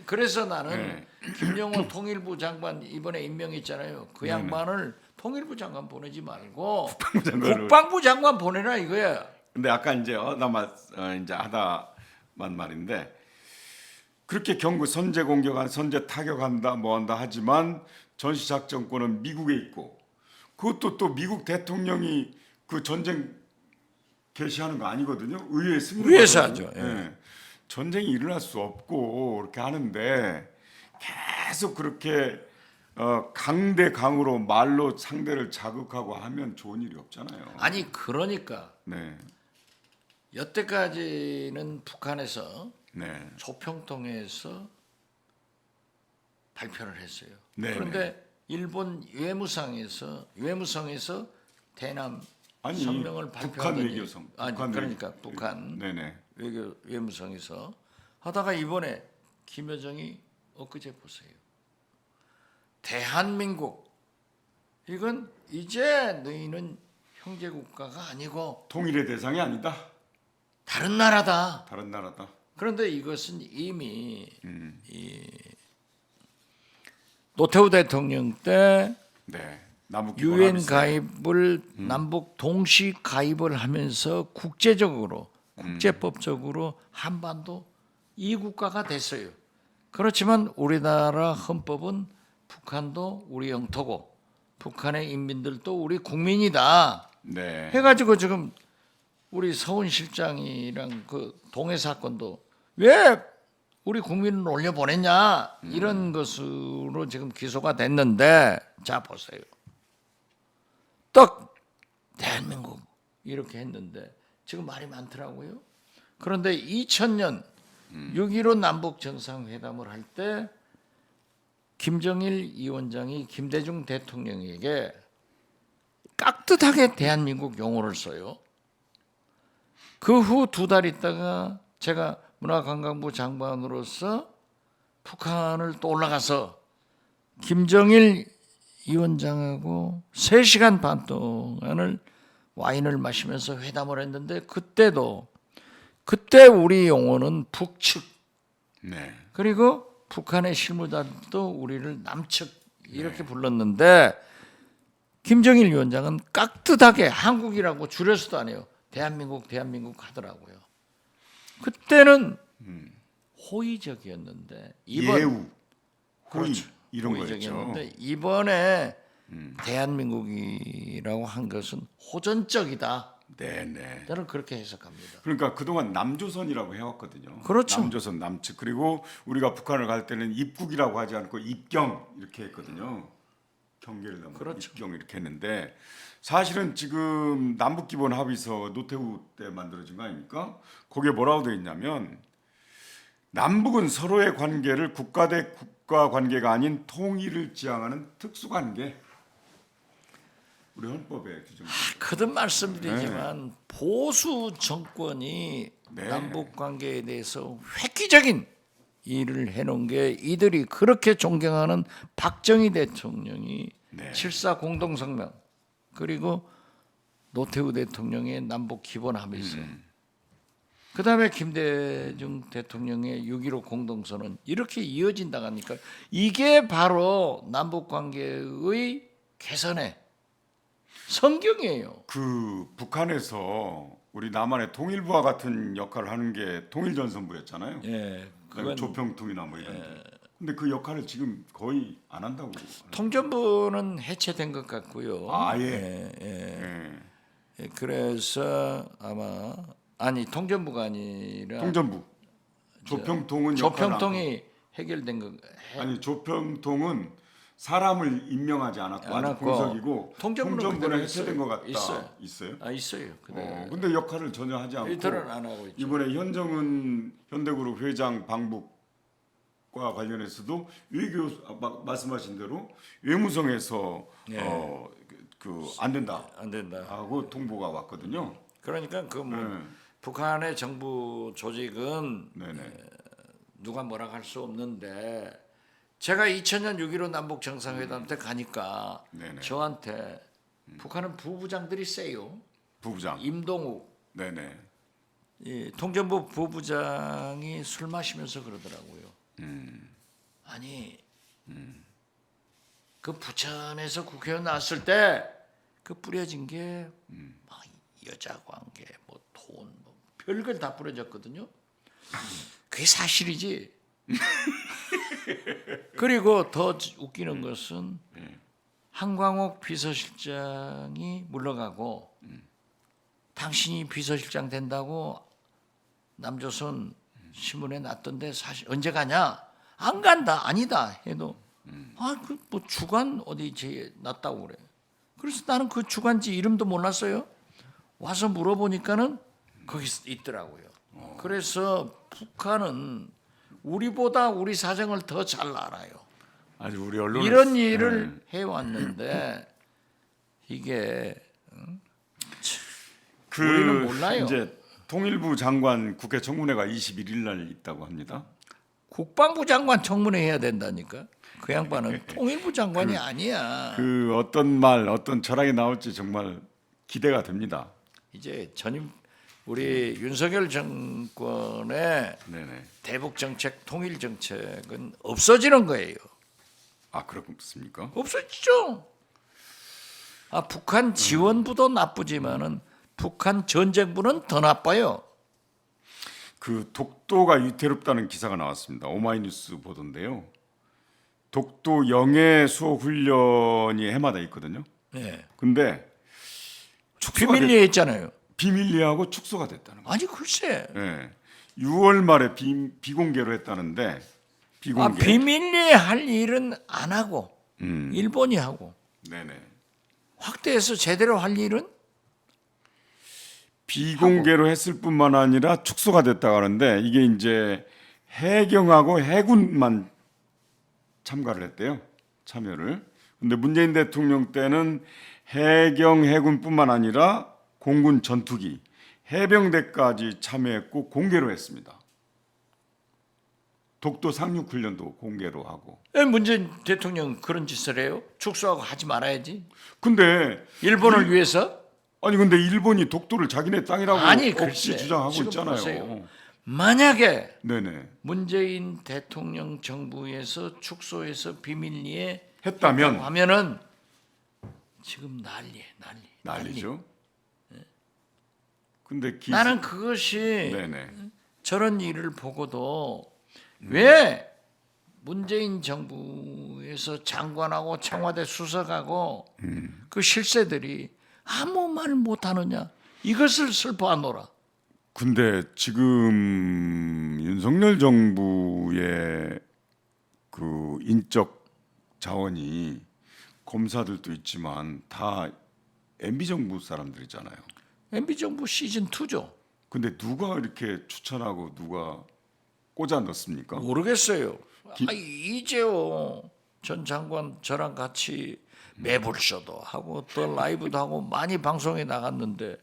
그래서 나는 네. 김영호 통일부 장관 이번에 임명했잖아요. 그 네네. 양반을 통일부 장관 보내지 말고 국방부 장관을. 국방부 장관 보내라 이거야. 근데 아까 이제 이제 하다만 말인데 그렇게 경고 선제 공격한 선제 타격한다 뭐한다 하지만 전시 작전권은 미국에 있고 그것도 또 미국 대통령이 그 전쟁 개시하는 거 아니거든요. 의회 승인. 의회에서 하죠. 예. 예. 전쟁이 일어날 수 없고 그렇게 하는데 계속 그렇게 강대강으로 말로 상대를 자극하고 하면 좋은 일이 없잖아요. 아니 그러니까 네, 여태까지는 북한에서 네, 조평통에서 발표를 했어요. 네, 그런데 일본 외무성에서 대남 아니, 성명을 북한 발표하더니 외교성, 아니 북한 그러니까 북한 네네. 외무성에서 하다가 이번에 김여정이 엊그제 보세요. 대한민국 이건 이제 너희는 형제 국가가 아니고 통일의 대상이 아니다. 다른 나라다. 다른 나라다. 그런데 이것은 이미 이 노태우 대통령 때 네, 남북 기본 유엔 합의서. 가입을 남북 동시 가입을 하면서 국제법적으로 한반도 이 국가가 됐어요. 그렇지만 우리나라 헌법은 북한도 우리 영토고 북한의 인민들도 우리 국민이다 네, 해가지고 지금 우리 서훈 실장이랑 그 동해 사건도 왜 우리 국민을 올려보냈냐 이런 것으로 지금 기소가 됐는데 자 보세요. 딱 대한민국 이렇게 했는데 지금 말이 많더라고요. 그런데 2000년 6.15 남북 정상회담을 할 때 김정일 위원장이 김대중 대통령에게 깍듯하게 대한민국 용어를 써요. 그 후 2달 있다가 제가 문화관광부 장관으로서 북한을 또 올라가서 김정일 위원장하고 3시간 반 동안을 와인을 마시면서 회담을 했는데 그때 우리 용어는 북측 네, 그리고 북한의 실무자도 우리를 남측 이렇게 불렀는데 김정일 위원장은 깍듯하게 한국이라고 줄여서도 안 해요. 대한민국 하더라고요. 그때는 호의적이었는데 예우, 호의 그렇죠. 이런 거였죠. 호의적이었는데 이번에 대한민국이라고 한 것은 호전적이다. 네, 네. 저는 그렇게 해석합니다. 그러니까 그동안 남조선이라고 해왔거든요. 그렇죠. 남조선 남측 그리고 우리가 북한을 갈 때는 입국이라고 하지 않고 입경 이렇게 했거든요. 경계를 넘어 그렇죠. 입경 이렇게 했는데 사실은 지금 남북 기본 합의서 노태우 때 만들어진 거 아닙니까? 거기에 뭐라고 되어 있냐면 남북은 서로의 관계를 국가 대 국가 관계가 아닌 통일을 지향하는 특수 관계. 우리 헌법에 규정. 거듭 말씀드리지만 보수 정권이 네. 남북 관계에 대해서 획기적인 일을 해놓은 게 이들이 그렇게 존경하는 박정희 대통령이 네. 7.4 공동성명 그리고 노태우 대통령의 남북 기본 합의서 그다음에 김대중 대통령의 6.15 공동선언 이렇게 이어진다고 하니까 이게 바로 남북 관계의 개선의 성경이에요. 그 북한에서 우리 남한의 통일부와 같은 역할을 하는 게 통일전선부였잖아요. 예, 그건 그건 조평통이나 뭐 이런 게. 근데 그 역할을 지금 거의 안 한다고. 통전부는 해체된 것 같고요. 아예. 예, 그래서 아마 아니 통전부가 아니라 통전부. 조평통은 역할을 안 조평통이 해결된 거. 아니 조평통은 사람을 임명하지 않았고 안 아직 했고, 공석이고 통전부는 통전부는 그대로 해체된 것 같다. 있어요. 있어요? 아 있어요. 그대로. 근데 역할을 전혀 하지 않고 이들은 안 하고 있죠. 이번에 현정은 현대그룹 회장 방북과 관련해서도 말씀하신 대로 외무성에서 안 된다 안 된다. 하고 통보가 왔거든요. 그러니까 북한의 정부 조직은 네네. 누가 뭐라 할 수 없는데 제가 2000년 6.15 남북 정상회담 때 가니까 네네. 저한테 북한은 부부장들이 세요. 부부장. 임동욱 네네. 이 통전부 부부장이 술 마시면서 그러더라고요. 아니 그 부천에서 국회의원 나왔을 때 그 뿌려진 게 막 여자 관계, 뭐 돈, 뭐 별걸 다 뿌려졌거든요. 그게 사실이지. 그리고 더 웃기는 것은 한광옥 비서실장이 물러가고 당신이 비서실장 된다고 남조선 신문에 났던데 사실 언제 가냐? 안 간다. 아니다. 해도 그 뭐 주간 어디 제 났다고 그래. 그래서 나는 그 주간지 이름도 몰랐어요. 와서 물어보니까는 거기 있더라고요. 그래서 북한은 우리보다 우리 사정을 더 잘 알아요. 아주 우리 언론은 이런 일을 해왔는데 이게 우리는 몰라요. 이제 통일부 장관 국회 청문회가 21일 날 있다고 합니다. 국방부 장관 청문회 해야 된다니까. 그 양반은 통일부 장관이 아니야. 그 어떤 말, 어떤 철학이 나올지 정말 기대가 됩니다. 이제 전임 우리 윤석열 정권의 네네. 대북 정책, 통일 정책은 없어지는 거예요. 아 그렇습니까? 없어지죠. 북한 지원부도 나쁘지만은 북한 전쟁부는 더 나빠요. 그 독도가 위태롭다는 기사가 나왔습니다. 오마이뉴스 보던데요. 독도 영해 수호 훈련이 해마다 있거든요. 네. 근데 비밀리에 했잖아요. 비밀리하고 축소가 됐다는 거예요. 아니 글쎄. 네. 6월 말에 비공개로 했다는데 비공개. 비밀리에 할 일은 안 하고 일본이 하고 네네. 확대해서 제대로 할 일은 비공개로 했을 뿐만 아니라 축소가 됐다고 하는데 이게 이제 해경하고 해군만 참가를 했대요. 참여를. 근데 문재인 대통령 때는 해경 해군뿐만 아니라 공군 전투기, 해병대까지 참여했고 공개로 했습니다. 독도 상륙 훈련도 공개로 하고. 왜 문재인 대통령 그런 짓을 해요? 축소하고 하지 말아야지. 근데 일본을 위해서? 아니 근데 일본이 독도를 자기네 땅이라고 아니 없이 글쎄. 주장하고 지금 있잖아요. 보세요. 만약에 네네. 문재인 대통령 정부에서 축소해서 비밀리에 했다면 하면은 지금 난리에 난리죠. 근데 나는 그것이 네네. 저런 일을 보고도 왜 문재인 정부에서 장관하고 청와대 수석하고 그 실세들이 아무 말 못하느냐 이것을 슬퍼하노라. 근데 지금 윤석열 정부의 그 인적 자원이 검사들도 있지만 다 MB 정부 사람들이잖아요. MB 정부 시즌 2죠. 근데 누가 이렇게 추천하고 누가 꽂아 넣습니까? 모르겠어요. 이재호 전 장관 저랑 같이 매불쇼도 하고 또 라이브도 하고 많이 방송에 나갔는데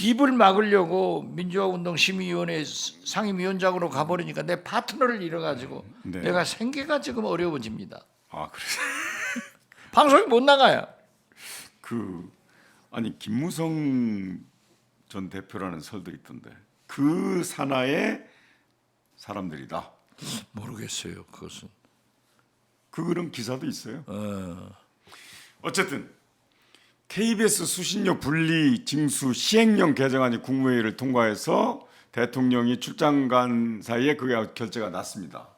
입을 막으려고 민주화운동심의위원회 상임위원장으로 가버리니까 내 파트너를 잃어가지고 네. 내가 생계가 지금 어려워집니다. 아 그래. 방송에 못 나가요. 아니 김무성 전 대표라는 설도 있던데 그 산하의 사람들이다. 모르겠어요. 그것은. 그런 기사도 있어요. 어쨌든 KBS 수신료 분리 징수 시행령 개정안이 국무회의를 통과해서 대통령이 출장 간 사이에 그게 결재가 났습니다.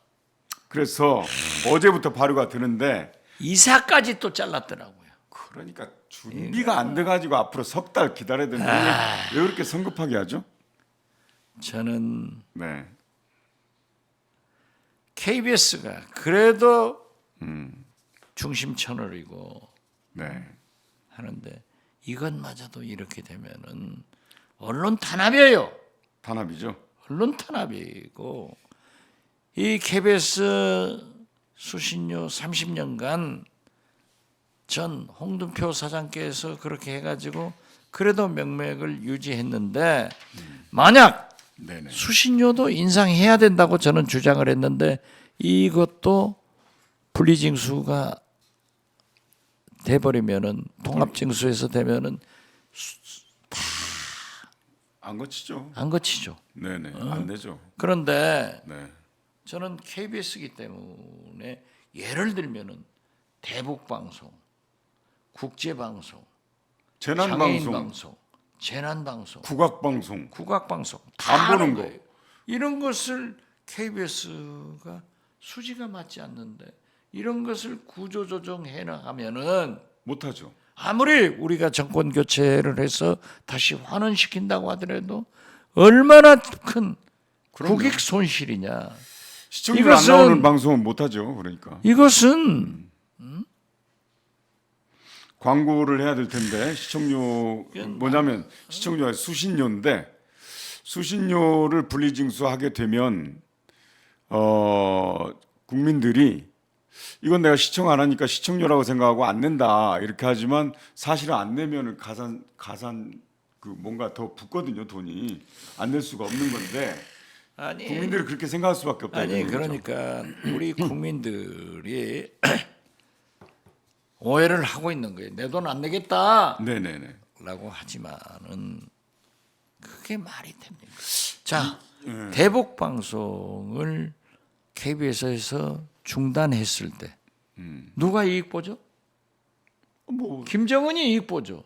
그래서 어제부터 발효가 되는데 이사까지 또 잘랐더라고요. 그러니까 준비가 안 돼가지고 앞으로 석 달 기다려야 되는데 왜 그렇게 성급하게 하죠? 저는 네. KBS가 그래도 중심 채널이고 네. 하는데 이것마저도 이렇게 되면은 언론 탄압이에요. 단합이죠. 언론 탄압이고 이 KBS 수신료 30년간 전 홍준표 사장께서 그렇게 해가지고 그래도 명맥을 유지했는데 만약 네네. 수신료도 인상해야 된다고 저는 주장을 했는데 이것도 분리징수가 돼버리면은 통합징수에서 되면은 안 거치죠. 안 거치죠. 네네. 안 되죠. 그런데 네. 저는 KBS이기 때문에 예를 들면은 대북방송, 국제방송, 장애인 재난방송, 방송, 재난방송, 국악방송 국악방송 안 다 보는 하는 거. 거예요. 이런 것을 KBS가 수지가 맞지 않는데 이런 것을 구조조정해 나가면은 못하죠. 아무리 우리가 정권 교체를 해서 다시 환원시킨다고 하더라도 얼마나 큰 그럼요. 국익 손실이냐. 시청률 안 이것은- 나오는 방송은 못하죠. 그러니까 이것은 광고를 해야 될 텐데 시청료 뭐냐면 시청료가 수신료인데 수신료를 분리징수하게 되면 국민들이 이건 내가 시청 안 하니까 시청료라고 생각하고 안 낸다 이렇게 하지만 사실은 안 내면은 가산 그 뭔가 더 붙거든요. 돈이 안 낼 수가 없는 건데 아니 국민들이 그렇게 생각할 수밖에 없다. 아니 이거죠. 그러니까 우리 국민들이 오해를 하고 있는 거예요. 내 돈 안 내겠다라고 네네네. 하지만은 그게 말이 됩니까? 자, 대북 방송을 KBS에서 중단했을 때 누가 이익 보죠? 뭐 김정은이 이익 보죠.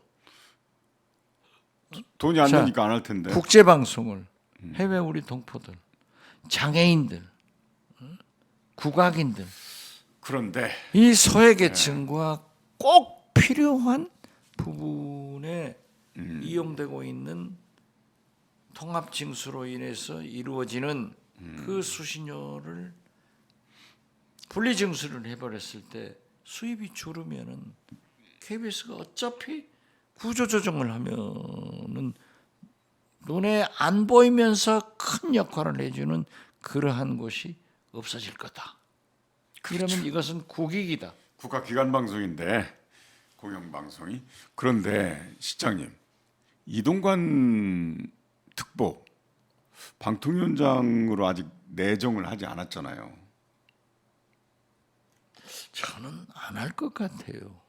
돈이 안 자, 되니까 안 할 텐데. 국제 방송을 해외 우리 동포들, 장애인들, 국악인들 그런데 이 소외계층과 꼭 필요한 부분에 이용되고 있는 통합징수로 인해서 이루어지는 그 수신료를 분리징수를 해버렸을 때 수입이 줄으면은 KBS가 어차피 구조조정을 하면은 눈에 안 보이면서 큰 역할을 해주는 그러한 곳이 없어질 거다. 이러면 이것은 국익이다. 국가기관 방송인데 공영방송이 그런데 실장님 이동관 특보 방통위원장으로 아직 내정을 하지 않았잖아요. 저는 안 할 것 같아요.